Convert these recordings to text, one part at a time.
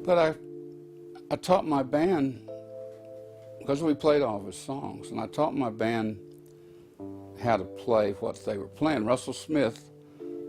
But I taught my band, because we played all of his songs, and I taught my band how to play what they were playing. Russell Smith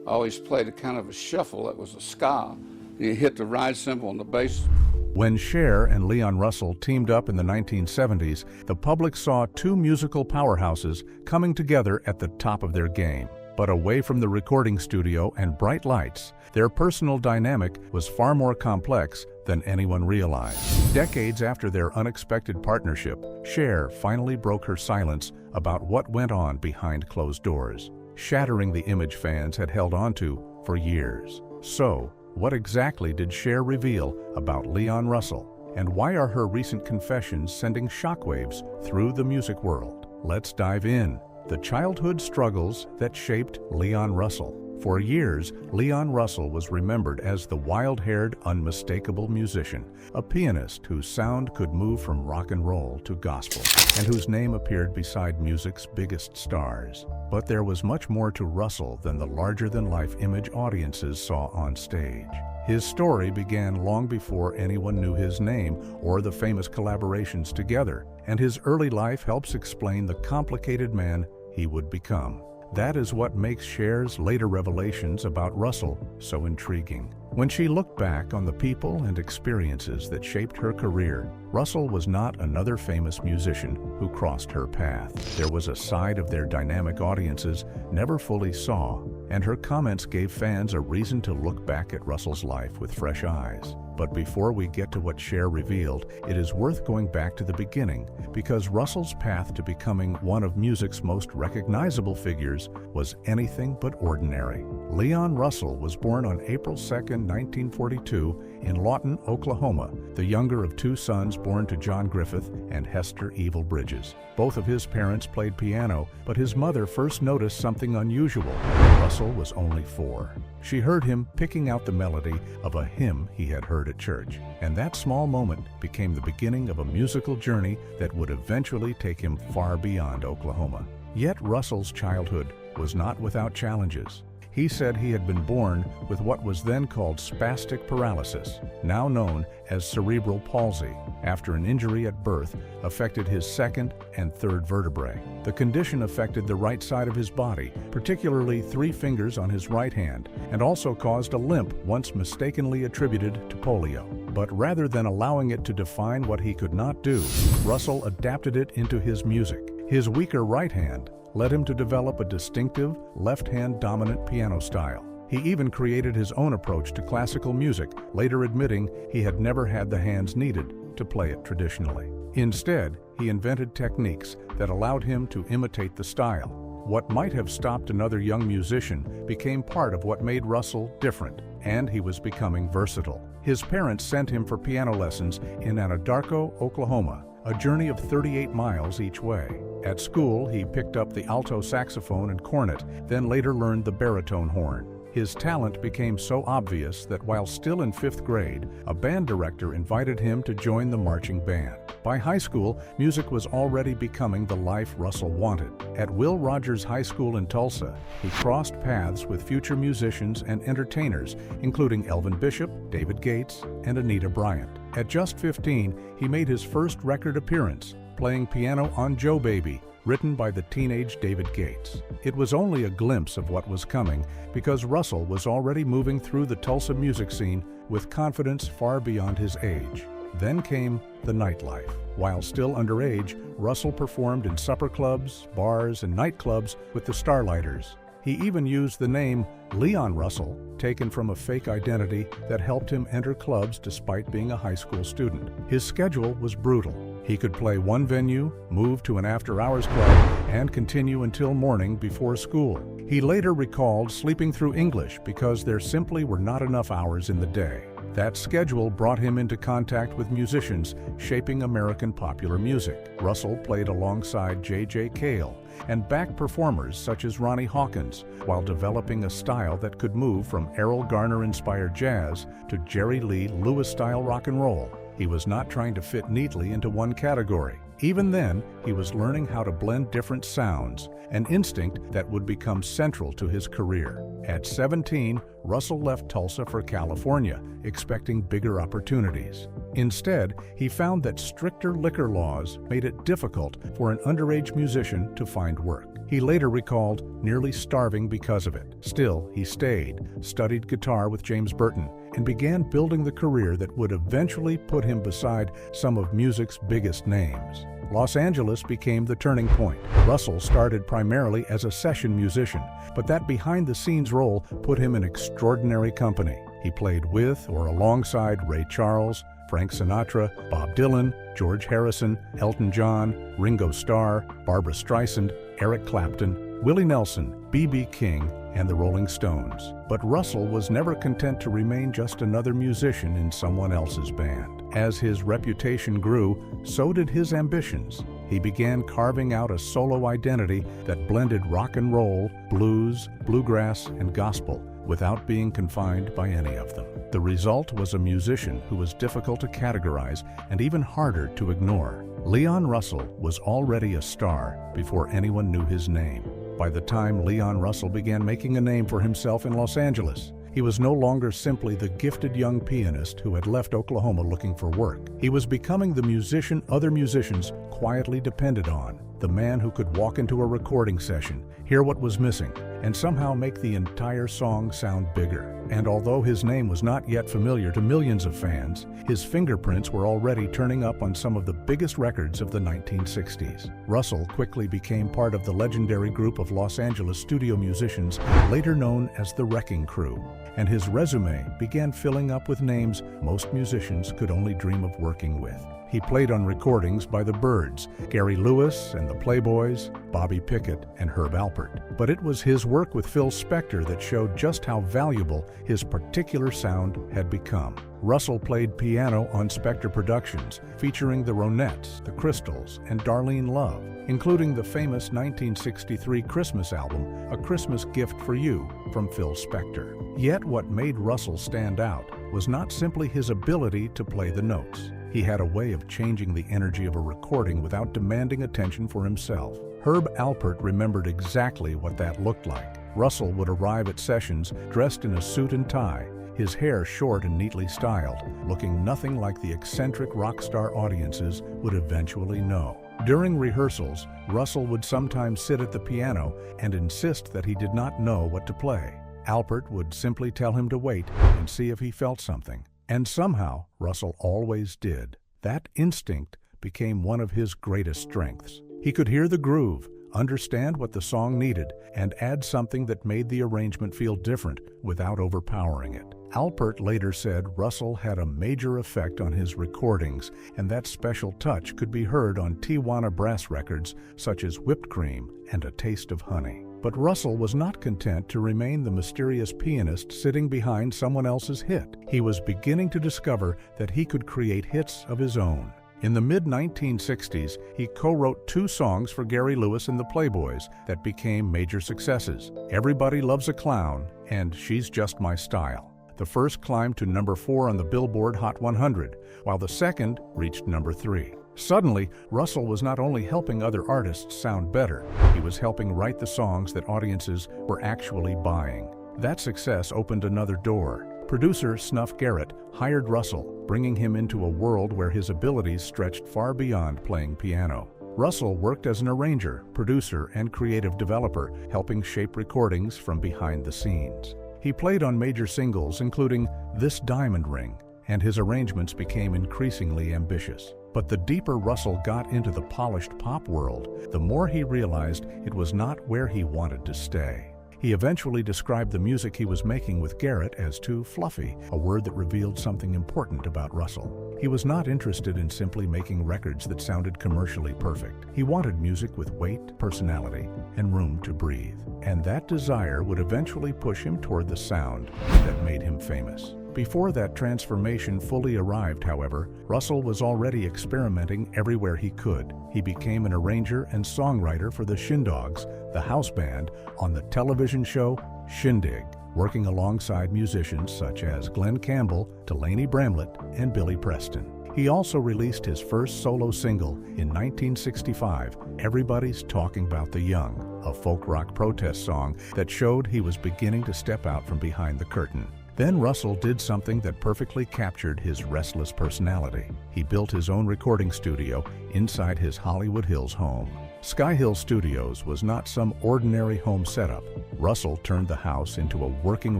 always played a kind of a shuffle that was a ska. He hit the ride cymbal on the bass. When Cher and Leon Russell teamed up in the 1970s, the public saw two musical powerhouses coming together at the top of their game. But away from the recording studio and bright lights, their personal dynamic was far more complex than anyone realized. Decades after their unexpected partnership, Cher finally broke her silence about what went on behind closed doors, shattering the image fans had held onto for years. So, what exactly did Cher reveal about Leon Russell, and why are her recent confessions sending shockwaves through the music world? Let's dive in. The childhood struggles that shaped Leon Russell. For years, Leon Russell was remembered as the wild-haired, unmistakable musician, a pianist whose sound could move from rock and roll to gospel, and whose name appeared beside music's biggest stars. But there was much more to Russell than the larger-than-life image audiences saw on stage. His story began long before anyone knew his name or the famous collaborations together, and his early life helps explain the complicated man he would become. That is what makes Cher's later revelations about Russell so intriguing. When she looked back on the people and experiences that shaped her career, Russell was not another famous musician who crossed her path. There was a side of their dynamic audiences never fully saw, and her comments gave fans a reason to look back at Russell's life with fresh eyes. But before we get to what Cher revealed, it is worth going back to the beginning, because Russell's path to becoming one of music's most recognizable figures was anything but ordinary. Leon Russell was born on April 2, 1942, in Lawton, Oklahoma, the younger of two sons born to John Griffith and Hester Evil Bridges. Both of his parents played piano, but his mother first noticed something unusual when Russell was only 4. She heard him picking out the melody of a hymn he had heard at church, and that small moment became the beginning of a musical journey that would eventually take him far beyond Oklahoma. Yet Russell's childhood was not without challenges. He said he had been born with what was then called spastic paralysis, now known as cerebral palsy, after an injury at birth affected his second and third vertebrae. The condition affected the right side of his body, particularly 3 fingers on his right hand, and also caused a limp once mistakenly attributed to polio. But rather than allowing it to define what he could not do, Russell adapted it into his music. His weaker right hand led him to develop a distinctive left-hand dominant piano style. He even created his own approach to classical music, later admitting he had never had the hands needed to play it traditionally. Instead, he invented techniques that allowed him to imitate the style. What might have stopped another young musician became part of what made Russell different, and he was becoming versatile. His parents sent him for piano lessons in Anadarko, Oklahoma, a journey of 38 miles each way. At school, he picked up the alto saxophone and cornet, then later learned the baritone horn. His talent became so obvious that while still in 5th grade, a band director invited him to join the marching band. By high school, music was already becoming the life Russell wanted. At Will Rogers High School in Tulsa, he crossed paths with future musicians and entertainers, including Elvin Bishop, David Gates, and Anita Bryant. At just 15, he made his first record appearance, playing piano on Joe Baby, written by the teenage David Gates. It was only a glimpse of what was coming, because Russell was already moving through the Tulsa music scene with confidence far beyond his age. Then came the nightlife. While still underage, Russell performed in supper clubs, bars, and nightclubs with the Starlighters. He even used the name Leon Russell, taken from a fake identity that helped him enter clubs despite being a high school student. His schedule was brutal. He could play one venue, move to an after-hours club, and continue until morning before school. He later recalled sleeping through English because there simply were not enough hours in the day. That schedule brought him into contact with musicians shaping American popular music. Russell played alongside J.J. Cale and back performers such as Ronnie Hawkins, while developing a style that could move from Errol Garner-inspired jazz to Jerry Lee Lewis-style rock and roll. He was not trying to fit neatly into one category. Even then, he was learning how to blend different sounds, an instinct that would become central to his career. At 17, Russell left Tulsa for California, expecting bigger opportunities. Instead, he found that stricter liquor laws made it difficult for an underage musician to find work. He later recalled nearly starving because of it. Still, he stayed, studied guitar with James Burton, and began building the career that would eventually put him beside some of music's biggest names. Los Angeles became the turning point. Russell started primarily as a session musician, but that behind-the-scenes role put him in extraordinary company. He played with or alongside Ray Charles, Frank Sinatra, Bob Dylan, George Harrison, Elton John, Ringo Starr, Barbra Streisand, Eric Clapton, Willie Nelson, B.B. King, and the Rolling Stones. But Russell was never content to remain just another musician in someone else's band. As his reputation grew, so did his ambitions. He began carving out a solo identity that blended rock and roll, blues, bluegrass, and gospel without being confined by any of them. The result was a musician who was difficult to categorize and even harder to ignore. Leon Russell was already a star before anyone knew his name. By the time Leon Russell began making a name for himself in Los Angeles, he was no longer simply the gifted young pianist who had left Oklahoma looking for work. He was becoming the musician other musicians quietly depended on, the man who could walk into a recording session, hear what was missing, and somehow make the entire song sound bigger. And although his name was not yet familiar to millions of fans, his fingerprints were already turning up on some of the biggest records of the 1960s. Russell quickly became part of the legendary group of Los Angeles studio musicians, later known as the Wrecking Crew, and his resume began filling up with names most musicians could only dream of working with. He played on recordings by the Byrds, Gary Lewis and the Playboys, Bobby Pickett, and Herb Alpert. But it was his work with Phil Spector that showed just how valuable his particular sound had become. Russell played piano on Spector Productions, featuring the Ronettes, the Crystals, and Darlene Love, including the famous 1963 Christmas album, A Christmas Gift for You, from Phil Spector. Yet what made Russell stand out was not simply his ability to play the notes. He had a way of changing the energy of a recording without demanding attention for himself. Herb Alpert remembered exactly what that looked like. Russell would arrive at sessions dressed in a suit and tie, his hair short and neatly styled, looking nothing like the eccentric rock star audiences would eventually know. During rehearsals, Russell would sometimes sit at the piano and insist that he did not know what to play. Alpert would simply tell him to wait and see if he felt something. And somehow, Russell always did. That instinct became one of his greatest strengths. He could hear the groove, understand what the song needed, and add something that made the arrangement feel different without overpowering it. Alpert later said Russell had a major effect on his recordings, and that special touch could be heard on Tijuana brass records such as Whipped Cream and A Taste of Honey. But Russell was not content to remain the mysterious pianist sitting behind someone else's hit. He was beginning to discover that he could create hits of his own. In the mid-1960s, he co-wrote 2 songs for Gary Lewis and the Playboys that became major successes, Everybody Loves a Clown and She's Just My Style. The first climbed to number 4 on the Billboard Hot 100, while the second reached number 3. Suddenly, Russell was not only helping other artists sound better, he was helping write the songs that audiences were actually buying. That success opened another door. Producer Snuff Garrett hired Russell, bringing him into a world where his abilities stretched far beyond playing piano. Russell worked as an arranger, producer, and creative developer, helping shape recordings from behind the scenes. He played on major singles, including This Diamond Ring, and his arrangements became increasingly ambitious. But the deeper Russell got into the polished pop world, the more he realized it was not where he wanted to stay. He eventually described the music he was making with Garrett as too fluffy, a word that revealed something important about Russell. He was not interested in simply making records that sounded commercially perfect. He wanted music with weight, personality, and room to breathe. And that desire would eventually push him toward the sound that made him famous. Before that transformation fully arrived, however, Russell was already experimenting everywhere he could. He became an arranger and songwriter for the Shindogs, the house band, on the television show Shindig, working alongside musicians such as Glenn Campbell, Delaney Bramlett, and Billy Preston. He also released his first solo single in 1965, Everybody's Talking About the Young, a folk rock protest song that showed he was beginning to step out from behind the curtain. Then Russell did something that perfectly captured his restless personality. He built his own recording studio inside his Hollywood Hills home. Sky Hill Studios was not some ordinary home setup. Russell turned the house into a working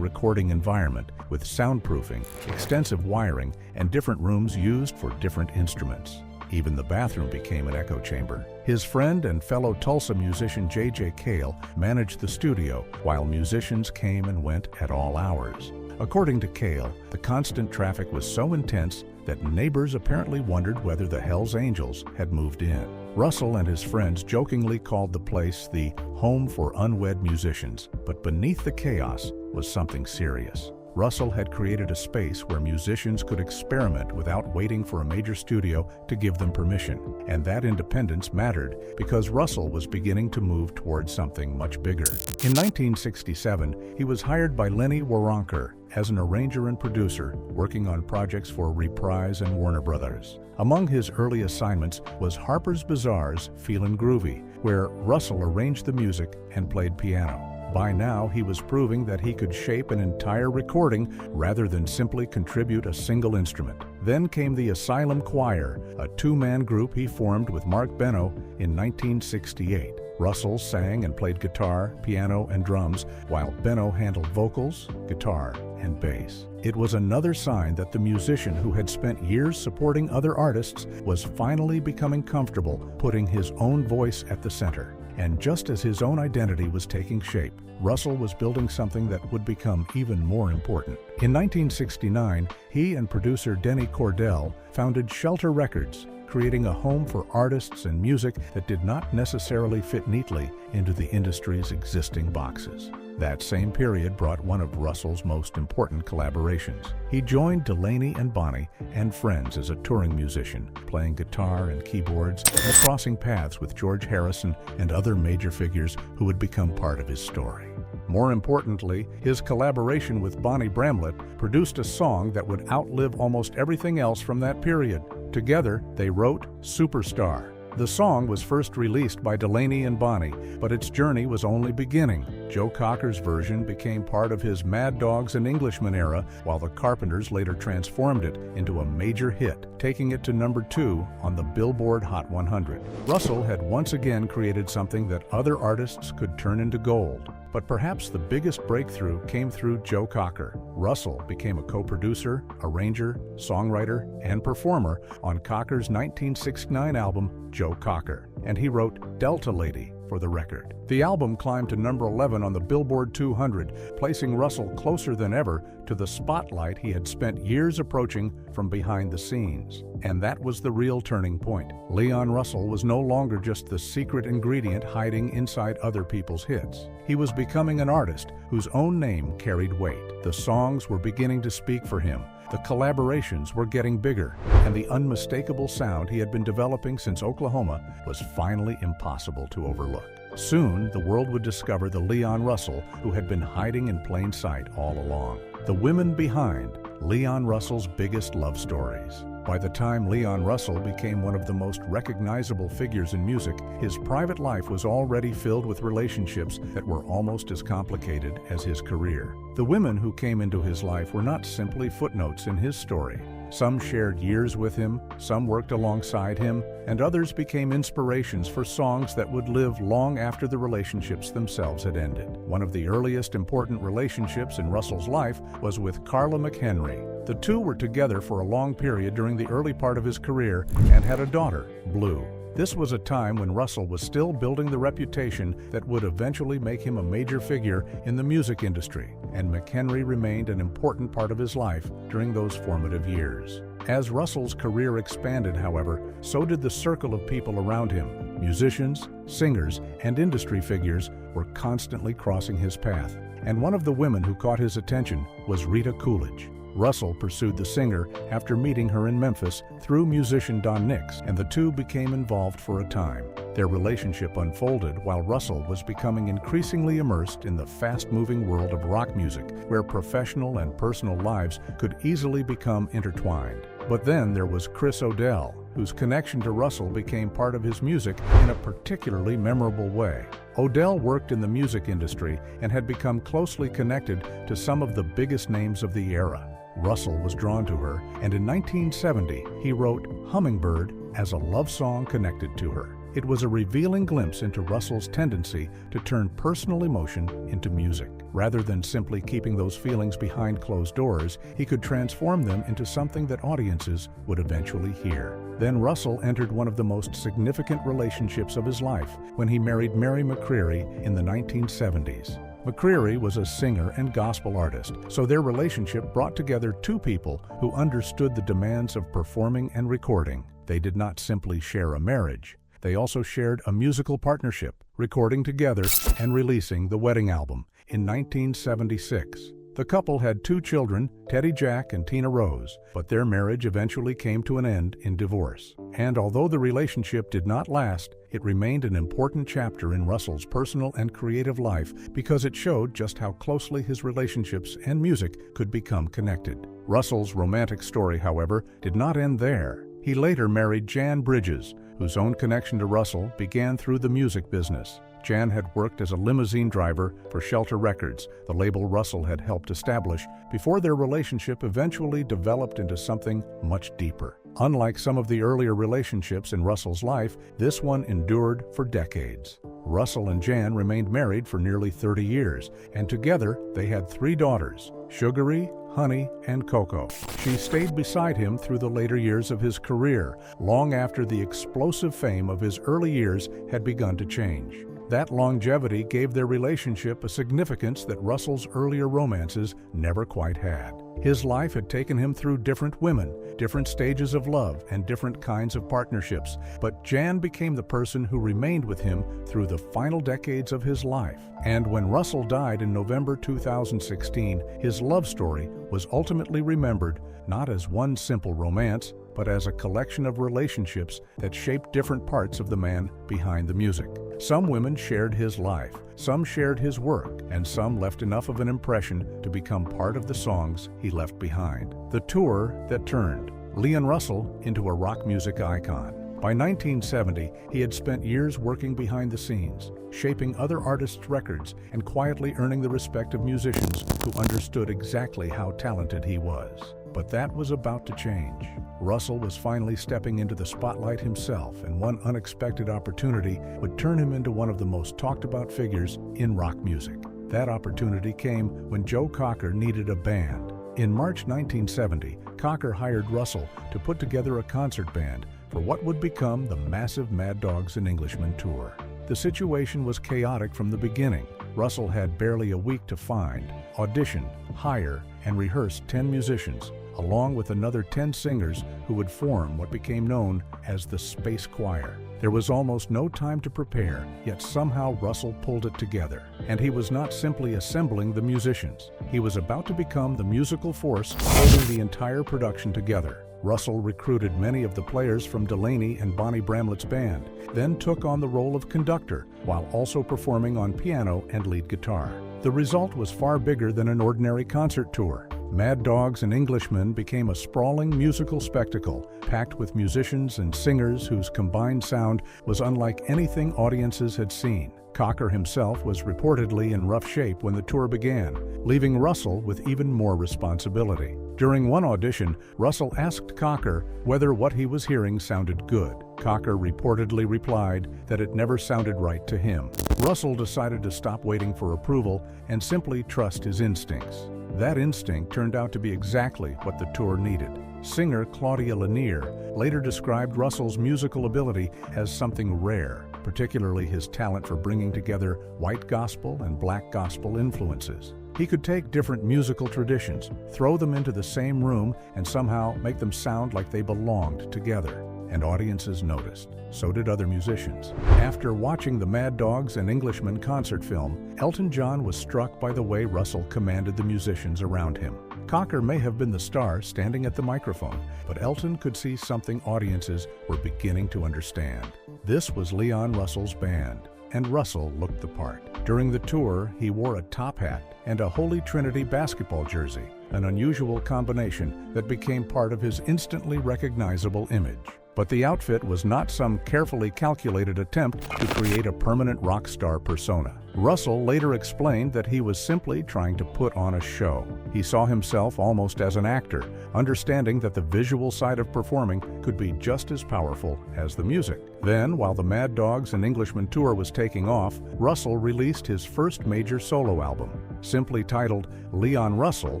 recording environment with soundproofing, extensive wiring, and different rooms used for different instruments. Even the bathroom became an echo chamber. His friend and fellow Tulsa musician J.J. Cale managed the studio, while musicians came and went at all hours. According to Cale, the constant traffic was so intense that neighbors apparently wondered whether the Hells Angels had moved in. Russell and his friends jokingly called the place the home for unwed musicians, but beneath the chaos was something serious. Russell had created a space where musicians could experiment without waiting for a major studio to give them permission. And that independence mattered because Russell was beginning to move towards something much bigger. In 1967, he was hired by Lenny Waronker as an arranger and producer, working on projects for Reprise and Warner Brothers. Among his early assignments was Harper's Bazaar's Feelin' Groovy, where Russell arranged the music and played piano. By now, he was proving that he could shape an entire recording rather than simply contribute a single instrument. Then came the Asylum Choir, a two-man group he formed with Mark Benno in 1968. Russell sang and played guitar, piano, and drums, while Benno handled vocals, guitar, and bass. It was another sign that the musician who had spent years supporting other artists was finally becoming comfortable putting his own voice at the center. And just as his own identity was taking shape, Russell was building something that would become even more important. In 1969, he and producer Denny Cordell founded Shelter Records, creating a home for artists and music that did not necessarily fit neatly into the industry's existing boxes. That same period brought one of Russell's most important collaborations. He joined Delaney and Bonnie and friends as a touring musician, playing guitar and keyboards and crossing paths with George Harrison and other major figures who would become part of his story. More importantly, his collaboration with Bonnie Bramlett produced a song that would outlive almost everything else from that period. Together, they wrote Superstar. The song was first released by Delaney and Bonnie, but its journey was only beginning. Joe Cocker's version became part of his Mad Dogs and Englishmen era, while the Carpenters later transformed it into a major hit, taking it to number 2 on the Billboard Hot 100. Russell had once again created something that other artists could turn into gold. But perhaps the biggest breakthrough came through Joe Cocker. Russell became a co-producer, arranger, songwriter, and performer on Cocker's 1969 album, Joe Cocker, and he wrote Delta Lady for the record. The album climbed to number 11 on the Billboard 200, placing Russell closer than ever to the spotlight he had spent years approaching from behind the scenes. And that was the real turning point. Leon Russell was no longer just the secret ingredient hiding inside other people's hits. He was becoming an artist whose own name carried weight. The songs were beginning to speak for him. The collaborations were getting bigger, and the unmistakable sound he had been developing since Oklahoma was finally impossible to overlook. Soon, the world would discover the Leon Russell who had been hiding in plain sight all along. The women behind Leon Russell's biggest love stories. By the time Leon Russell became one of the most recognizable figures in music, his private life was already filled with relationships that were almost as complicated as his career. The women who came into his life were not simply footnotes in his story. Some shared years with him, some worked alongside him, and others became inspirations for songs that would live long after the relationships themselves had ended. One of the earliest important relationships in Russell's life was with Carla McHenry. The two were together for a long period during the early part of his career and had a daughter, Blue. This was a time when Russell was still building the reputation that would eventually make him a major figure in the music industry, and McHenry remained an important part of his life during those formative years. As Russell's career expanded, however, so did the circle of people around him. Musicians, singers, and industry figures were constantly crossing his path, and one of the women who caught his attention was Rita Coolidge. Russell pursued the singer after meeting her in Memphis through musician Don Nix, and the two became involved for a time. Their relationship unfolded while Russell was becoming increasingly immersed in the fast-moving world of rock music, where professional and personal lives could easily become intertwined. But then there was Chris O'Dell, whose connection to Russell became part of his music in a particularly memorable way. O'Dell worked in the music industry and had become closely connected to some of the biggest names of the era. Russell was drawn to her, and in 1970 he wrote Hummingbird as a love song connected to her. It was a revealing glimpse into Russell's tendency to turn personal emotion into music. Rather than simply keeping those feelings behind closed doors, he could transform them into something that audiences would eventually hear. Then Russell entered one of the most significant relationships of his life when he married Mary McCreary in the 1970s. McCreary was a singer and gospel artist, so their relationship brought together two people who understood the demands of performing and recording. They did not simply share a marriage. They also shared a musical partnership, recording together and releasing the wedding album in 1976. The couple had two children, Teddy Jack and Tina Rose, but their marriage eventually came to an end in divorce. And although the relationship did not last, it remained an important chapter in Russell's personal and creative life because it showed just how closely his relationships and music could become connected. Russell's romantic story, however, did not end there. He later married Jan Bridges, whose own connection to Russell began through the music business. Jan had worked as a limousine driver for Shelter Records, the label Russell had helped establish, before their relationship eventually developed into something much deeper. Unlike some of the earlier relationships in Russell's life, this one endured for decades. Russell and Jan remained married for nearly 30 years, and together they had 3 daughters, Sugary, Honey, and Coco. She stayed beside him through the later years of his career, long after the explosive fame of his early years had begun to change. That longevity gave their relationship a significance that Russell's earlier romances never quite had. His life had taken him through different women, different stages of love, and different kinds of partnerships, but Jan became the person who remained with him through the final decades of his life. And when Russell died in November 2016, his love story was ultimately remembered not as one simple romance, but as a collection of relationships that shaped different parts of the man behind the music. Some women shared his life, some shared his work, and some left enough of an impression to become part of the songs he left behind. The tour that turned Leon Russell into a rock music icon. By 1970, he had spent years working behind the scenes, shaping other artists' records and quietly earning the respect of musicians who understood exactly how talented he was. But that was about to change. Russell was finally stepping into the spotlight himself, and one unexpected opportunity would turn him into one of the most talked about figures in rock music. That opportunity came when Joe Cocker needed a band. In March 1970, Cocker hired Russell to put together a concert band for what would become the massive Mad Dogs and Englishmen tour. The situation was chaotic from the beginning. Russell had barely a week to find, audition, hire, and rehearse 10 musicians, along with another 10 singers who would form what became known as the Space Choir. There was almost no time to prepare, yet somehow Russell pulled it together. And he was not simply assembling the musicians. He was about to become the musical force holding the entire production together. Russell recruited many of the players from Delaney and Bonnie Bramlett's band, then took on the role of conductor while also performing on piano and lead guitar. The result was far bigger than an ordinary concert tour. Mad Dogs and Englishmen became a sprawling musical spectacle, packed with musicians and singers whose combined sound was unlike anything audiences had seen. Cocker himself was reportedly in rough shape when the tour began, leaving Russell with even more responsibility. During one audition, Russell asked Cocker whether what he was hearing sounded good. Cocker reportedly replied that it never sounded right to him. Russell decided to stop waiting for approval and simply trust his instincts. That instinct turned out to be exactly what the tour needed. Singer Claudia Lanier later described Russell's musical ability as something rare, particularly his talent for bringing together white gospel and black gospel influences. He could take different musical traditions, throw them into the same room, and somehow make them sound like they belonged together. And audiences noticed. So did other musicians. After watching the Mad Dogs and Englishmen concert film, Elton John was struck by the way Russell commanded the musicians around him. Cocker may have been the star standing at the microphone, but Elton could see something audiences were beginning to understand. This was Leon Russell's band, and Russell looked the part. During the tour, he wore a top hat and a Holy Trinity basketball jersey, an unusual combination that became part of his instantly recognizable image. But the outfit was not some carefully calculated attempt to create a permanent rock star persona. Russell later explained that he was simply trying to put on a show. He saw himself almost as an actor, understanding that the visual side of performing could be just as powerful as the music. Then, while the Mad Dogs and Englishman tour was taking off, Russell released his first major solo album. Simply titled Leon Russell,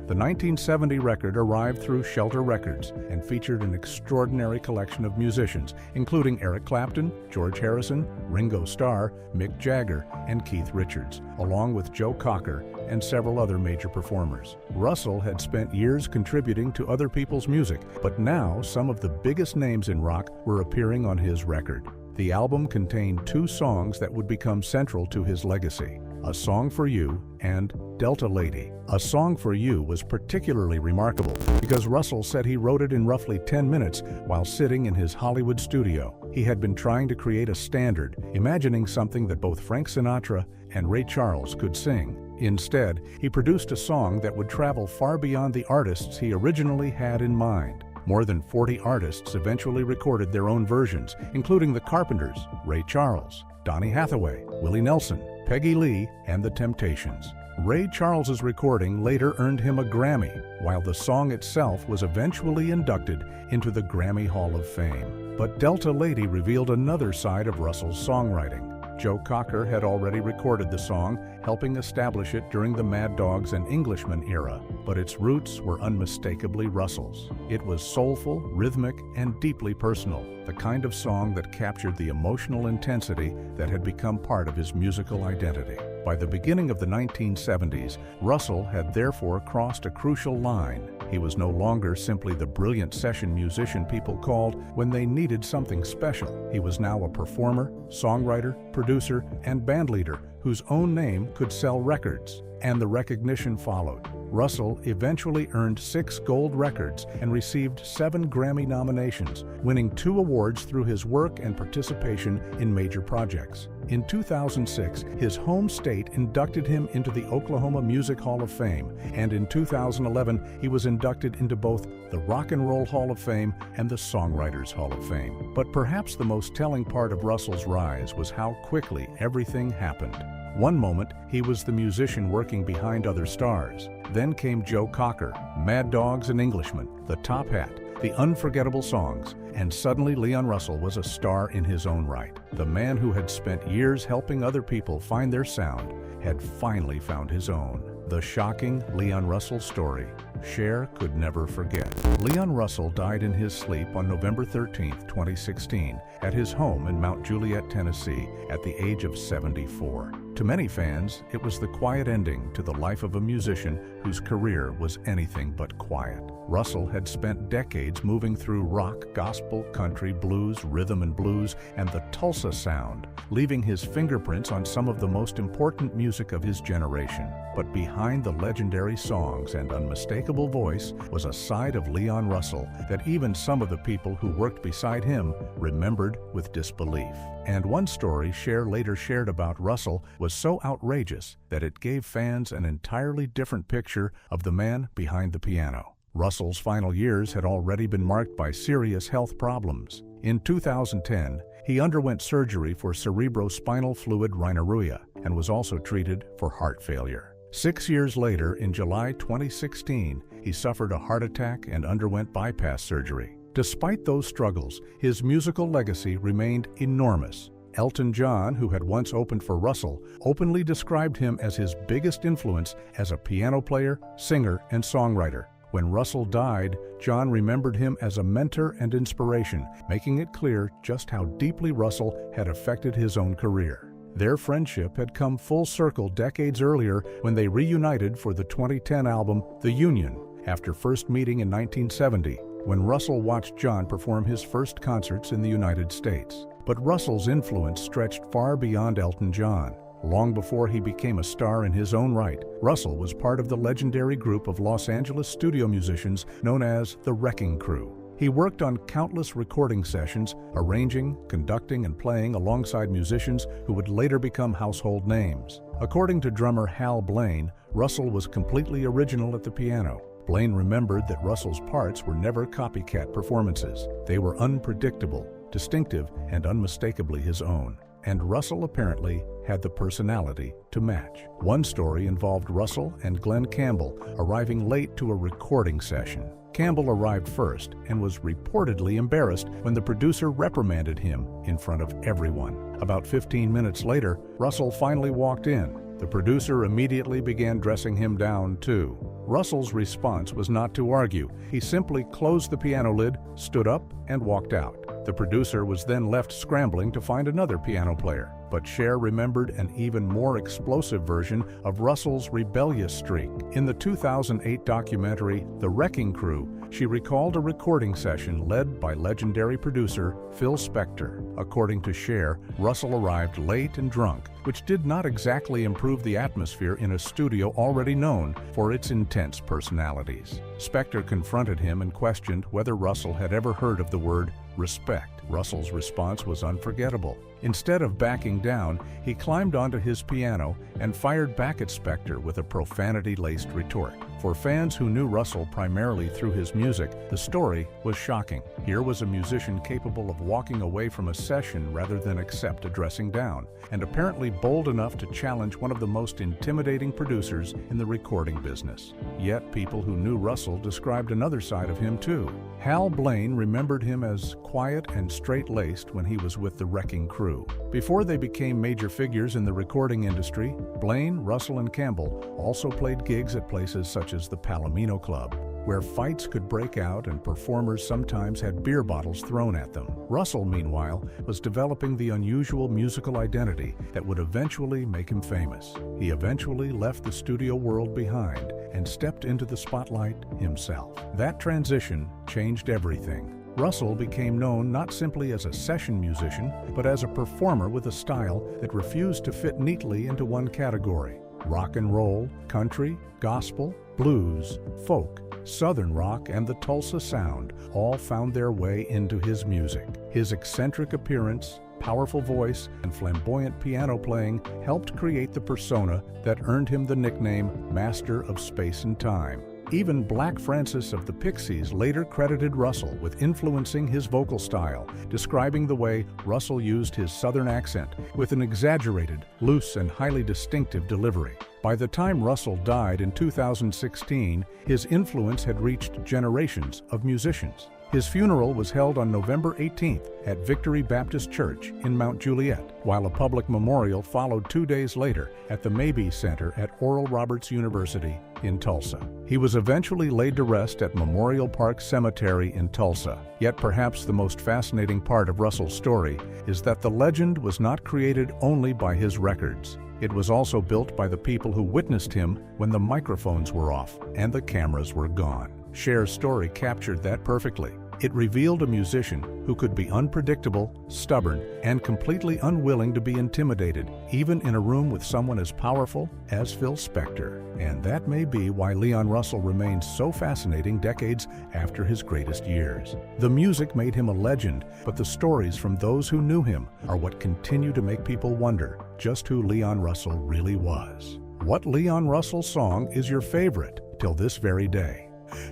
the 1970 record arrived through Shelter Records and featured an extraordinary collection of musicians, including Eric Clapton, George Harrison, Ringo Starr, Mick Jagger, and Keith Richards, along with Joe Cocker and several other major performers. Russell had spent years contributing to other people's music, but now some of the biggest names in rock were appearing on his record. The album contained 2 songs that would become central to his legacy: A Song for You and Delta Lady. A Song for You was particularly remarkable because Russell said he wrote it in roughly 10 minutes while sitting in his Hollywood studio. He had been trying to create a standard, imagining something that both Frank Sinatra and Ray Charles could sing. Instead, he produced a song that would travel far beyond the artists he originally had in mind. More than 40 artists eventually recorded their own versions, including the Carpenters, Ray Charles, Donny Hathaway, Willie Nelson, Peggy Lee, and the Temptations. Ray Charles's recording later earned him a Grammy, while the song itself was eventually inducted into the Grammy Hall of Fame. But Delta Lady revealed another side of Russell's songwriting. Joe Cocker had already recorded the song, helping establish it during the Mad Dogs and Englishman era, but its roots were unmistakably Russell's. It was soulful, rhythmic, and deeply personal, the kind of song that captured the emotional intensity that had become part of his musical identity. By the beginning of the 1970s, Russell had therefore crossed a crucial line. He was no longer simply the brilliant session musician people called when they needed something special. He was now a performer, songwriter, producer, and bandleader whose own name could sell records. And the recognition followed. Russell eventually earned 6 gold records and received 7 Grammy nominations, winning 2 awards through his work and participation in major projects. In 2006, his home state inducted him into the Oklahoma Music Hall of Fame, and in 2011, he was inducted into both the Rock and Roll Hall of Fame and the Songwriters Hall of Fame. But perhaps the most telling part of Russell's rise was how quickly everything happened. One moment, he was the musician working behind other stars. Then came Joe Cocker, Mad Dogs and Englishman, The Top Hat, The Unforgettable Songs, and suddenly Leon Russell was a star in his own right. The man who had spent years helping other people find their sound had finally found his own. The shocking Leon Russell story Cher could never forget. Leon Russell died in his sleep on November 13, 2016, at his home in Mount Juliet, Tennessee, at the age of 74. To many fans, it was the quiet ending to the life of a musician whose career was anything but quiet. Russell had spent decades moving through rock, gospel, country, blues, rhythm and blues, and the Tulsa sound, leaving his fingerprints on some of the most important music of his generation. But behind the legendary songs and unmistakable voice was a side of Leon Russell that even some of the people who worked beside him remembered with disbelief. And one story Cher later shared about Russell was so outrageous that it gave fans an entirely different picture of the man behind the piano. Russell's final years had already been marked by serious health problems. In 2010, he underwent surgery for cerebrospinal fluid rhinorrhea and was also treated for heart failure. 6 years later, in July 2016, he suffered a heart attack and underwent bypass surgery. Despite those struggles, his musical legacy remained enormous. Elton John, who had once opened for Russell, openly described him as his biggest influence as a piano player, singer, and songwriter. When Russell died, John remembered him as a mentor and inspiration, making it clear just how deeply Russell had affected his own career. Their friendship had come full circle decades earlier when they reunited for the 2010 album The Union, after first meeting in 1970, when Russell watched John perform his first concerts in the United States. But Russell's influence stretched far beyond Elton John. Long before he became a star in his own right, Russell was part of the legendary group of Los Angeles studio musicians known as the Wrecking Crew. He worked on countless recording sessions, arranging, conducting, and playing alongside musicians who would later become household names. According to drummer Hal Blaine, Russell was completely original at the piano. Blaine remembered that Russell's parts were never copycat performances. They were unpredictable, distinctive, and unmistakably his own. And Russell apparently had the personality to match. One story involved Russell and Glenn Campbell arriving late to a recording session. Campbell arrived first and was reportedly embarrassed when the producer reprimanded him in front of everyone. About 15 minutes later, Russell finally walked in. The producer immediately began dressing him down too. Russell's response was not to argue. He simply closed the piano lid, stood up, and walked out. The producer was then left scrambling to find another piano player. But Cher remembered an even more explosive version of Russell's rebellious streak. In the 2008 documentary, The Wrecking Crew, she recalled a recording session led by legendary producer Phil Spector. According to Cher, Russell arrived late and drunk, which did not exactly improve the atmosphere in a studio already known for its intense personalities. Spector confronted him and questioned whether Russell had ever heard of the word respect. Russell's response was unforgettable. Instead of backing down, he climbed onto his piano and fired back at Spector with a profanity-laced retort. For fans who knew Russell primarily through his music, the story was shocking. Here was a musician capable of walking away from a session rather than accept a dressing down, and apparently bold enough to challenge one of the most intimidating producers in the recording business. Yet people who knew Russell described another side of him too. Hal Blaine remembered him as quiet and straight-laced when he was with the Wrecking Crew. Before they became major figures in the recording industry, Blaine, Russell, and Campbell also played gigs at places such as the Palomino Club, where fights could break out and performers sometimes had beer bottles thrown at them. Russell, meanwhile, was developing the unusual musical identity that would eventually make him famous. He eventually left the studio world behind and stepped into the spotlight himself. That transition changed everything. Russell became known not simply as a session musician, but as a performer with a style that refused to fit neatly into one category. Rock and roll, country, gospel, blues, folk, Southern rock, and the Tulsa sound all found their way into his music. His eccentric appearance, powerful voice, and flamboyant piano playing helped create the persona that earned him the nickname Master of Space and Time. Even Black Francis of the Pixies later credited Russell with influencing his vocal style, describing the way Russell used his Southern accent with an exaggerated, loose, and highly distinctive delivery. By the time Russell died in 2016, his influence had reached generations of musicians. His funeral was held on November 18th at Victory Baptist Church in Mount Juliet, while a public memorial followed 2 days later at the Mabee Center at Oral Roberts University in Tulsa. He was eventually laid to rest at Memorial Park Cemetery in Tulsa. Yet perhaps the most fascinating part of Russell's story is that the legend was not created only by his records. It was also built by the people who witnessed him when the microphones were off and the cameras were gone. Cher's story captured that perfectly. It revealed a musician who could be unpredictable, stubborn, and completely unwilling to be intimidated, even in a room with someone as powerful as Phil Spector. And that may be why Leon Russell remains so fascinating decades after his greatest years. The music made him a legend, but the stories from those who knew him are what continue to make people wonder just who Leon Russell really was. What Leon Russell song is your favorite till this very day?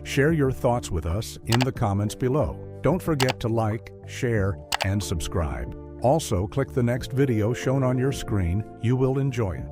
Share your thoughts with us in the comments below. Don't forget to like, share, and subscribe. Also, click the next video shown on your screen. You will enjoy it.